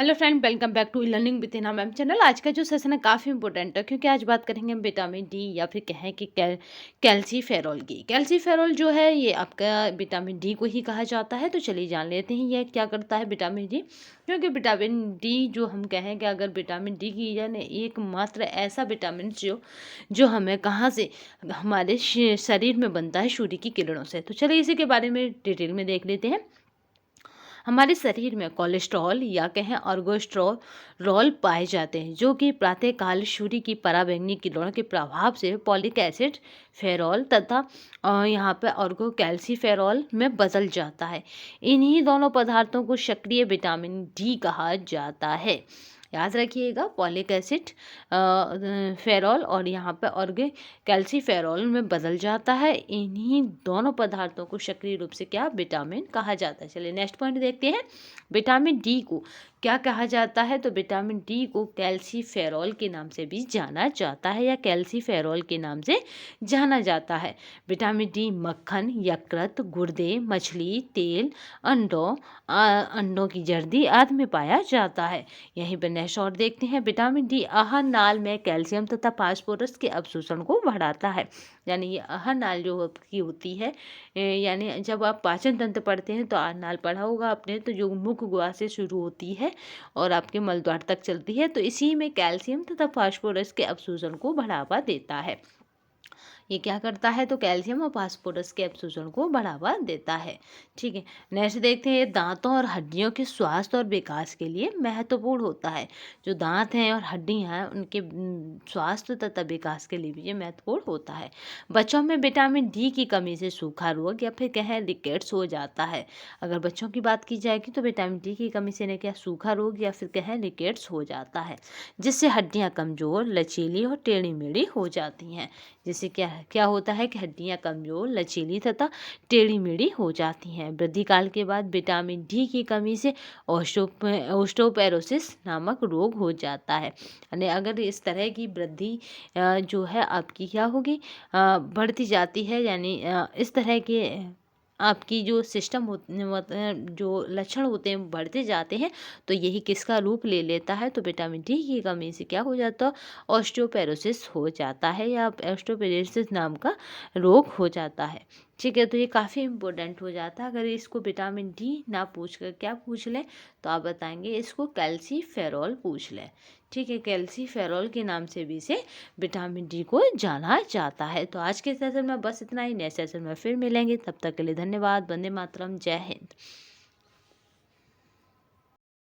Hello friend, welcome back to learning with Hina ma'am channel. आज का जो सेशन है काफ़ी इंपॉर्टेंट है, क्योंकि आज बात करेंगे हम विटामिन डी या फिर कहें कि कैल्सीफेरॉल की। कैल्सीफेरॉल जो है ये आपका विटामिन डी को ही कहा जाता है। तो चलिए जान लेते हैं यह क्या करता है विटामिन डी। क्योंकि विटामिन डी जो हम कहें कि अगर विटामिन डी की यानी एकमात्र ऐसा विटामिन जो हमें कहाँ से हमारे शरीर में बनता है, सूर्य की किरणों से। तो चलिए इसी के बारे में डिटेल में देख लेते हैं। हमारे शरीर में कोलेस्ट्रॉल या कहें अर्गोस्ट्रोल पाए जाते हैं, जो कि प्रातःकाल सूर्य की पराबैंगनी किरणों के प्रभाव से पॉलिक एसिड फेरॉल तथा यहाँ पे अर्गो कैल्सीफेरॉल में बदल जाता है। इन्हीं दोनों पदार्थों को सक्रिय विटामिन डी कहा जाता है। याद रखिएगा, पॉलिक एसिड फेरॉल और यहाँ पे ऑर्गे कैल्सीफेरॉल में बदल जाता है। इन्हीं दोनों पदार्थों को सक्रिय रूप से क्या विटामिन कहा जाता है। चलिए नेक्स्ट पॉइंट देखते हैं। विटामिन डी को क्या कहा जाता है। तो विटामिन डी को कैल्सीफेरॉल के नाम से भी जाना जाता है या कैल्सीफेरॉल के नाम से जाना जाता है। विटामिन डी मक्खन, यकृत, गुर्दे, मछली, तेल, अंडों की जर्दी आदि में पाया जाता है। यहीं पर नेक्स्ट और देखते हैं। विटामिन डी आहार नाल में कैल्शियम तथा फास्फोरस के अवशोषण को बढ़ाता है। यानी ये आहार नाल जो की होती है, यानी जब आप पाचन तंत्र पढ़ते हैं तो आहार नाल पढ़ा होगा आपने, तो जो मुख गुहा से शुरू होती है और आपके मलद्वार तक चलती है, तो इसी में कैल्शियम तथा फास्फोरस के अवशोषण को बढ़ावा देता है। ये क्या करता है, तो कैल्शियम और फास्फोरस के अवशोषण को बढ़ावा देता है। ठीक है, नेक्स्ट देखते हैं। दांतों और हड्डियों के स्वास्थ्य और विकास के लिए महत्वपूर्ण होता है। जो दांत हैं और हड्डियां हैं उनके स्वास्थ्य तथा विकास के लिए भी ये महत्वपूर्ण होता है। बच्चों में विटामिन डी की कमी से सूखा रोग या फिर कहें रिकेट्स हो जाता है। अगर बच्चों की बात की जाएगी तो विटामिन डी की कमी से इन्हें क्या सूखा रोग या फिर कहें रिकेट्स हो जाता है, जिससे हड्डियां कमजोर, लचीली और टेढ़ी मेढ़ी हो जाती हैं। जिससे क्या क्या होता है कि हड्डियां कमजोर, लचीली तथा टेढ़ी मेढ़ी हो जाती हैं। वृद्धि काल के बाद विटामिन डी की कमी से ओस्टोपेरोसिस नामक रोग हो जाता है। यानी अगर इस तरह की वृद्धि जो है आपकी क्या होगी, बढ़ती जाती है, यानी इस तरह के आपकी जो सिस्टम जो लक्षण होते हैं बढ़ते जाते हैं, तो यही किसका रूप ले लेता है, तो विटामिन डी की कमी से क्या हो जाता है, ऑस्टियोपेरोसिस हो जाता है या ऑस्टियोपेरोसिस नाम का रोग हो जाता है। ठीक है, तो ये काफ़ी इंपॉर्टेंट हो जाता है। अगर इसको विटामिन डी ना पूछ कर क्या पूछ लें, तो आप बताएंगे इसको कैल्सीफेरॉल पूछ लें। ठीक है, कैल्सीफेरॉल के नाम से भी इसे विटामिन डी को जाना जाता है। तो आज के सेशन में बस इतना ही। नेक्स्ट सेशन में फिर मिलेंगे, तब तक के लिए धन्यवाद। वंदे मातरम, जय हिंद।